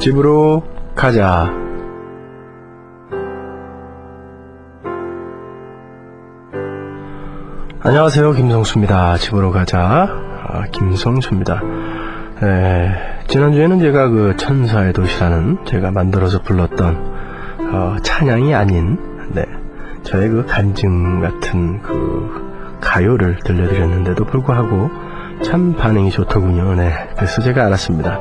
집으로 가자. 안녕하세요, 김성수입니다. 집으로 가자. 김성수입니다. 지난주에는 제가 그 천사의 도시라는 제가 만들어서 불렀던 찬양이 아닌 저의 그 간증 같은 그 가요를 들려드렸는데도 불구하고 참 반응이 좋더군요. 그래서 제가 알았습니다.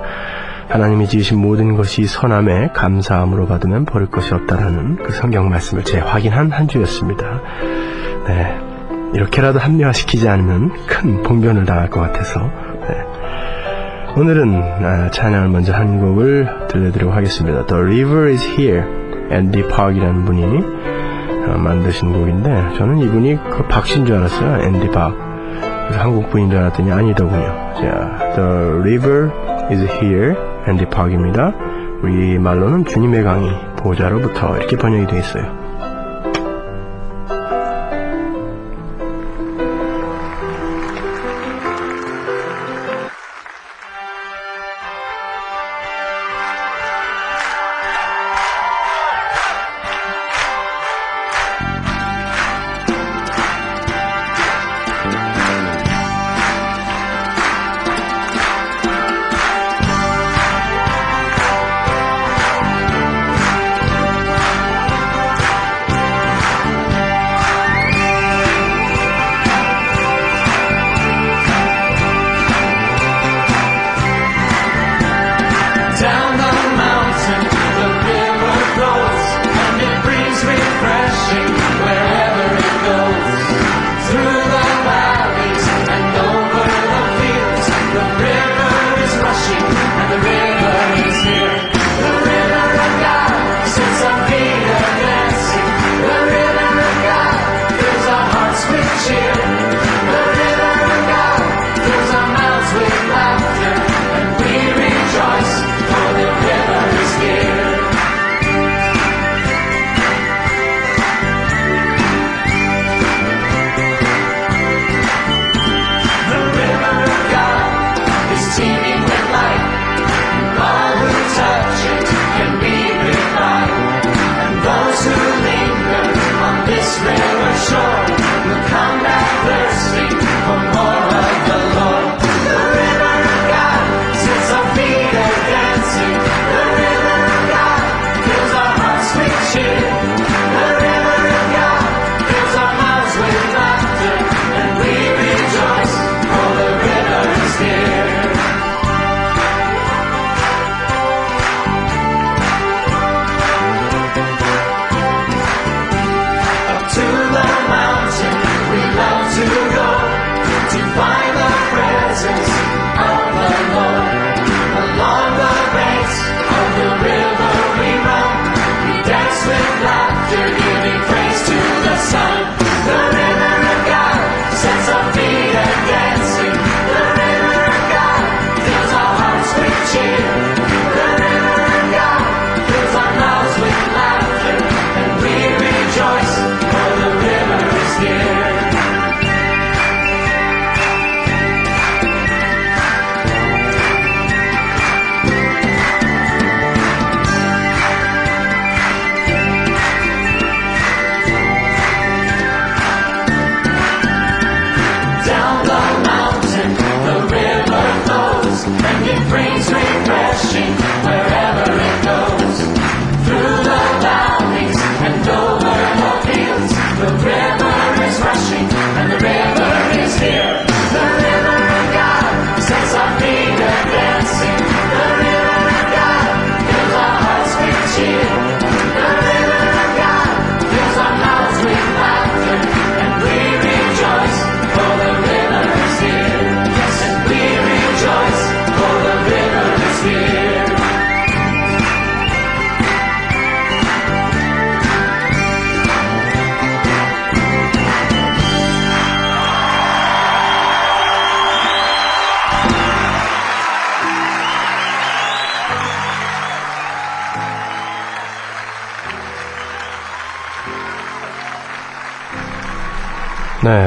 하나님이 지으신 모든 것이 선함에 감사함으로 받으면 버릴 것이 없다라는 그 성경 말씀을 재확인한 한 주였습니다. 이렇게라도 합리화시키지 않으면 큰 봉변을 당할 것 같아서 오늘은 찬양을 먼저 한 곡을 들려드리도록 하겠습니다. The River is Here, 앤디 박이라는 분이 만드신 곡인데 저는 이분이 그 박씨인 줄 알았어요. 앤디 박. 그래서 한국 분인 줄 알았더니 아니더군요. 자, The River is Here, 앤디 박입니다. 우리 말로는 주님의 강이 보좌로부터 이렇게 번역이 되어 있어요.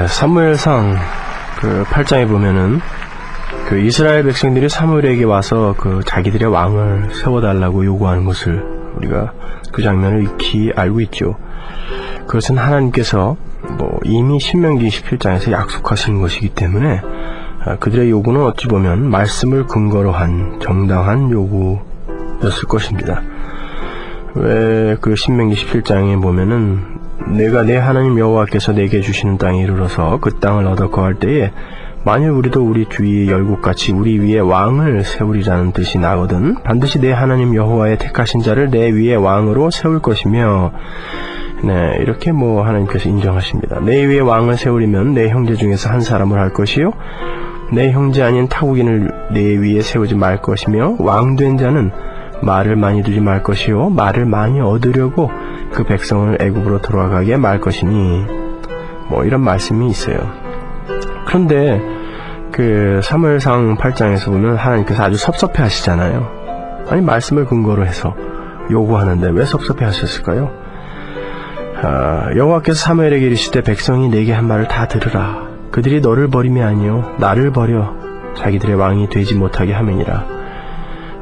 사무엘상 그 8장에 보면은 그 이스라엘 백성들이 사무엘에게 와서 그 자기들의 왕을 세워달라고 요구하는 것을 우리가 그 장면을 익히 알고 있죠. 그것은 하나님께서 이미 신명기 17장에서 약속하신 것이기 때문에 그들의 요구는 어찌 보면 말씀을 근거로 한 정당한 요구였을 것입니다. 왜 그 신명기 17장에 보면은 내가 내 하나님 여호와께서 내게 주시는 땅에 이르러서 그 땅을 얻어 거할 때에 만일 우리도 우리 주위의 열국같이 우리 위에 왕을 세우리라는 뜻이 나거든 반드시 내 하나님 여호와의 택하신 자를 내 위에 왕으로 세울 것이며 네, 이렇게 하나님께서 인정하십니다. 내 위에 왕을 세우려면 내 형제 중에서 한 사람을 할 것이요 내 형제 아닌 타국인을 내 위에 세우지 말 것이며 왕된 자는 말을 많이 두지 말 것이요 말을 많이 얻으려고 그 백성을 애굽으로 돌아가게 말 것이니 이런 말씀이 있어요. 그런데 그 사무엘상 8장에서 보면 하나님께서 아주 섭섭해 하시잖아요. 아니 말씀을 근거로 해서 요구하는데 왜 섭섭해 하셨을까요? 여호와께서 사무엘에게 이르시되 백성이 내게 한 말을 다 들으라. 그들이 너를 버림이 아니요 나를 버려 자기들의 왕이 되지 못하게 함이니라.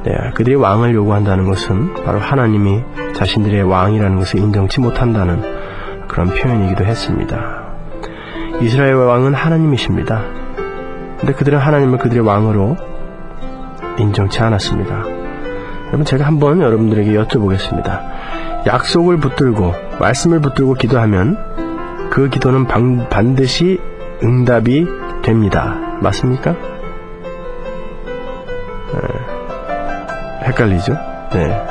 네, 그들이 왕을 요구한다는 것은 바로 하나님이 자신들의 왕이라는 것을 인정치 못한다는 그런 표현이기도 했습니다. 이스라엘 왕은 하나님이십니다. 근데 그들은 하나님을 그들의 왕으로 인정치 않았습니다. 여러분 제가 한번 여러분들에게 여쭤보겠습니다. 약속을 붙들고 말씀을 붙들고 기도하면 그 기도는 반드시 응답이 됩니다. 맞습니까? 헷갈리죠? 네.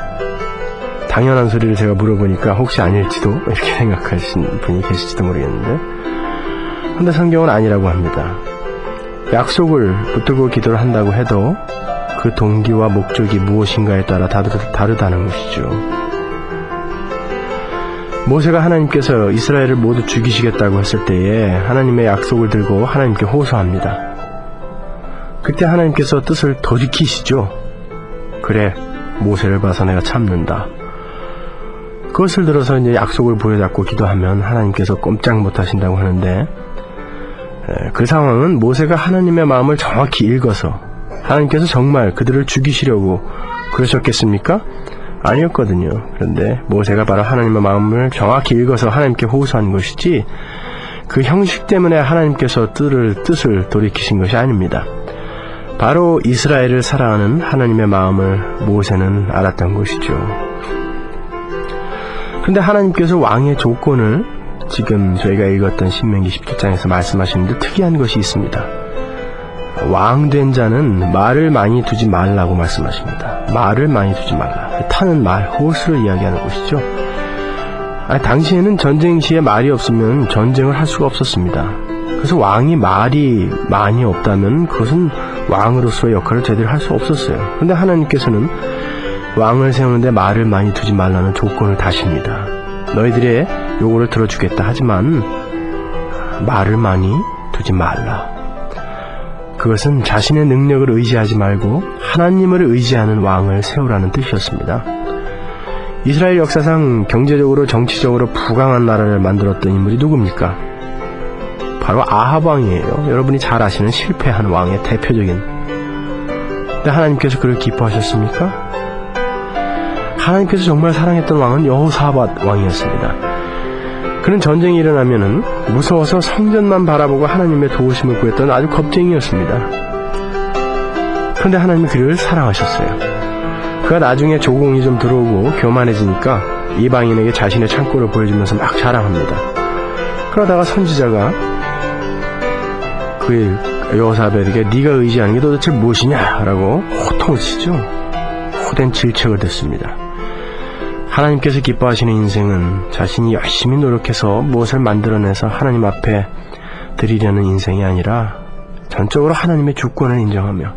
당연한 소리를 제가 물어보니까 혹시 아닐지도 이렇게 생각하시는 분이 계실지도 모르겠는데 근데 성경은 아니라고 합니다. 약속을 붙들고 기도를 한다고 해도 그 동기와 목적이 무엇인가에 따라 다르다는 것이죠. 모세가 하나님께서 이스라엘을 모두 죽이시겠다고 했을 때에 하나님의 약속을 들고 하나님께 호소합니다. 그때 하나님께서 뜻을 돌이키시죠. 그래, 모세를 봐서 내가 참는다. 그것을 들어서 이제 약속을 부여잡고 기도하면 하나님께서 꼼짝 못하신다고 하는데 그 상황은 모세가 하나님의 마음을 정확히 읽어서 하나님께서 정말 그들을 죽이시려고 그러셨겠습니까? 아니었거든요. 그런데 모세가 바로 하나님의 마음을 정확히 읽어서 하나님께 호소한 것이지 그 형식 때문에 하나님께서 뜻을 돌이키신 것이 아닙니다. 바로 이스라엘을 사랑하는 하나님의 마음을 모세는 알았던 것이죠. 그런데 하나님께서 왕의 조건을 지금 저희가 읽었던 신명기 17장에서 말씀하시는데 특이한 것이 있습니다. 왕된 자는 말을 많이 두지 말라고 말씀하십니다. 말을 많이 두지 말라. 타는 말, 호스를 이야기하는 것이죠. 당시에는 전쟁 시에 말이 없으면 전쟁을 할 수가 없었습니다. 그래서 왕이 말이 많이 없다면 그것은 왕으로서의 역할을 제대로 할 수 없었어요. 그런데 하나님께서는 왕을 세우는데 말을 많이 두지 말라는 조건을 다십니다. 너희들의 요구를 들어주겠다. 하지만 말을 많이 두지 말라. 그것은 자신의 능력을 의지하지 말고 하나님을 의지하는 왕을 세우라는 뜻이었습니다. 이스라엘 역사상 경제적으로 정치적으로 부강한 나라를 만들었던 인물이 누굽니까? 바로 아합 왕이에요. 여러분이 잘 아시는 실패한 왕의 대표적인. 근데 하나님께서 그를 기뻐하셨습니까? 하나님께서 정말 사랑했던 왕은 여호사밧 왕이었습니다. 그는 전쟁이 일어나면은 무서워서 성전만 바라보고 하나님의 도우심을 구했던 아주 겁쟁이였습니다. 그런데 하나님이 그를 사랑하셨어요. 그가 나중에 조공이 좀 들어오고 교만해지니까 이방인에게 자신의 창고를 보여주면서 막 자랑합니다. 그러다가 선지자가 그 여호사밧에게 네가 의지하는 게 도대체 무엇이냐? 라고 호통을 치죠. 호된 질책을 듣습니다. 하나님께서 기뻐하시는 인생은 자신이 열심히 노력해서 무엇을 만들어내서 하나님 앞에 드리려는 인생이 아니라 전적으로 하나님의 주권을 인정하며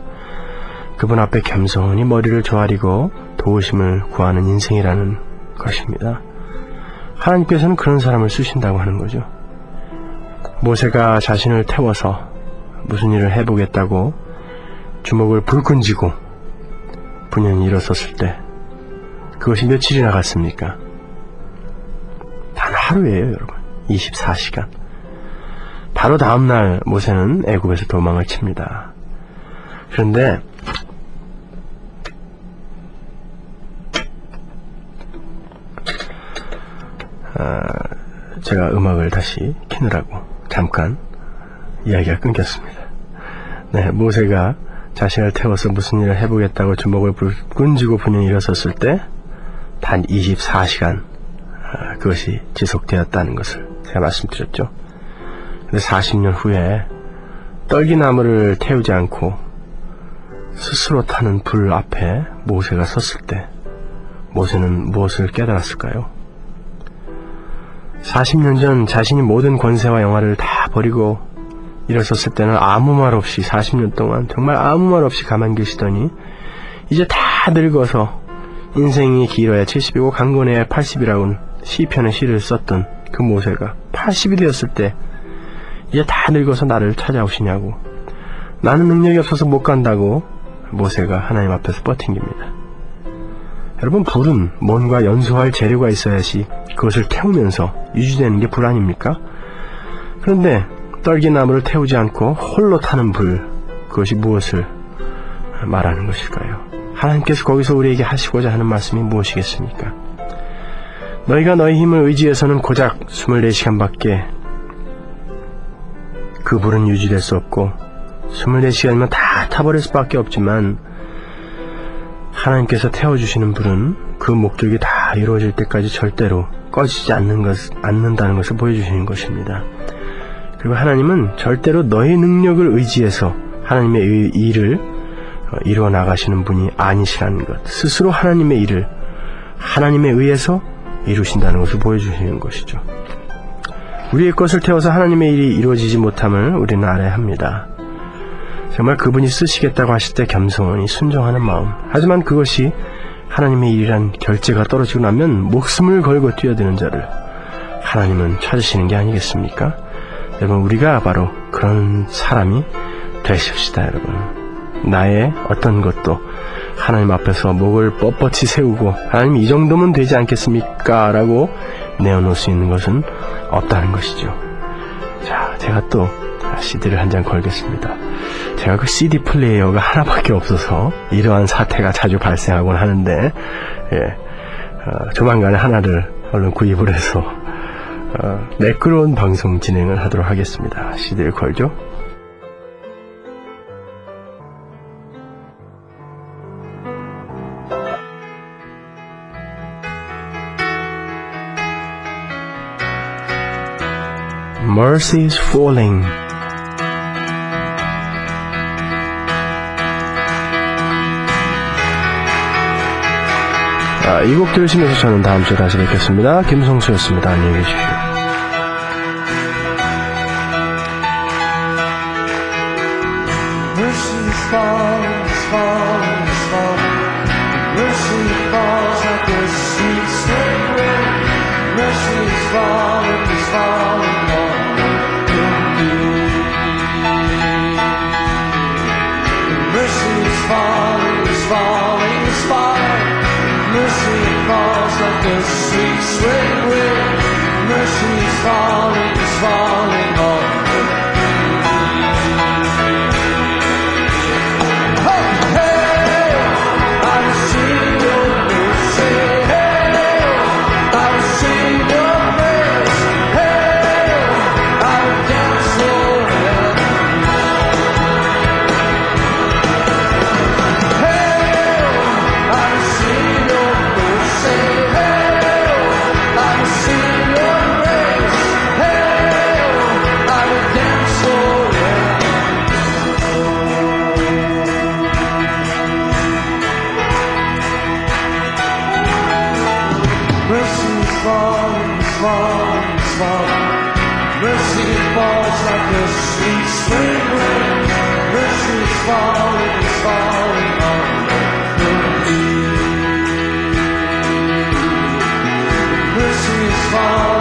그분 앞에 겸손히 머리를 조아리고 도우심을 구하는 인생이라는 것입니다. 하나님께서는 그런 사람을 쓰신다고 하는 거죠. 모세가 자신을 태워서 무슨 일을 해보겠다고 주먹을 불끈 쥐고 분연히 일어섰을 때 그것이 며칠이나 갔습니까? 단 하루예요, 여러분. 24시간. 바로 다음날 모세는 애굽에서 도망을 칩니다. 그런데 제가 음악을 다시 켜느라고 잠깐 이야기가 끊겼습니다. 네, 모세가 자신을 태워서 무슨 일을 해보겠다고 주먹을 불끈 쥐고 분연히 일어섰을 때 단 24시간 그것이 지속되었다는 것을 제가 말씀드렸죠. 근데 40년 후에 떨기나무를 태우지 않고 스스로 타는 불 앞에 모세가 섰을 때 모세는 무엇을 깨달았을까요? 40년 전 자신이 모든 권세와 영화를 다 버리고 일어섰을 때는 아무 말 없이 40년 동안 정말 아무 말 없이 가만히 계시더니 이제 다 늙어서 인생이 길어야 70이고 강건해야 80이라고 시편의 시를 썼던 그 모세가 80이 되었을 때 이제 다 늙어서 나를 찾아오시냐고, 나는 능력이 없어서 못 간다고 모세가 하나님 앞에서 버팅깁니다. 여러분, 불은 뭔가 연소할 재료가 있어야지 그것을 태우면서 유지되는 게 불 아닙니까? 그런데 떨기나무를 태우지 않고 홀로 타는 불, 그것이 무엇을 말하는 것일까요? 하나님께서 거기서 우리에게 하시고자 하는 말씀이 무엇이겠습니까? 너희가 너희 힘을 의지해서는 고작 24시간밖에 그 불은 유지될 수 없고 24시간이면 다 타버릴 수밖에 없지만 하나님께서 태워주시는 불은 그 목적이 다 이루어질 때까지 절대로 꺼지지 않는다는 것을 보여주시는 것입니다. 그리고 하나님은 절대로 너의 능력을 의지해서 하나님의 일을 이루어 나가시는 분이 아니시라는 것, 스스로 하나님의 일을 하나님에 의해서 이루신다는 것을 보여주시는 것이죠. 우리의 것을 태워서 하나님의 일이 이루어지지 못함을 우리는 알아야 합니다. 정말 그분이 쓰시겠다고 하실 때 겸손히 순종하는 마음, 하지만 그것이 하나님의 일이란 결제가 떨어지고 나면 목숨을 걸고 뛰어드는 자를 하나님은 찾으시는 게 아니겠습니까? 여러분, 우리가 바로 그런 사람이 되십시다. 여러분, 나의 어떤 것도 하나님 앞에서 목을 뻣뻣이 세우고 하나님 이 정도면 되지 않겠습니까? 라고 내어놓을 수 있는 것은 없다는 것이죠. 자, 제가 또 CD를 한 장 걸겠습니다. 제가 그 CD 플레이어가 하나밖에 없어서 이러한 사태가 자주 발생하곤 하는데, 조만간에 하나를 얼른 구입을 해서 매끄러운 방송 진행을 하도록 하겠습니다. CD를 걸죠. Mercy is falling. 이 곡 들으시면서 저는 다음 주에 다시 뵙겠습니다. 김성수였습니다. 안녕히 계십시오. Mercy is falling, is falling, is falling. Mercy falls like a sweet sweet rain. Mercy is falling, is falling on me. Mercy is falling, is falling, is falling. Mercy falls like a sweet sweet rain. Mercy is falling, is falling on me. Mercy falls like a sweet spring rain. Mercy is falling on me. Mercy is falling.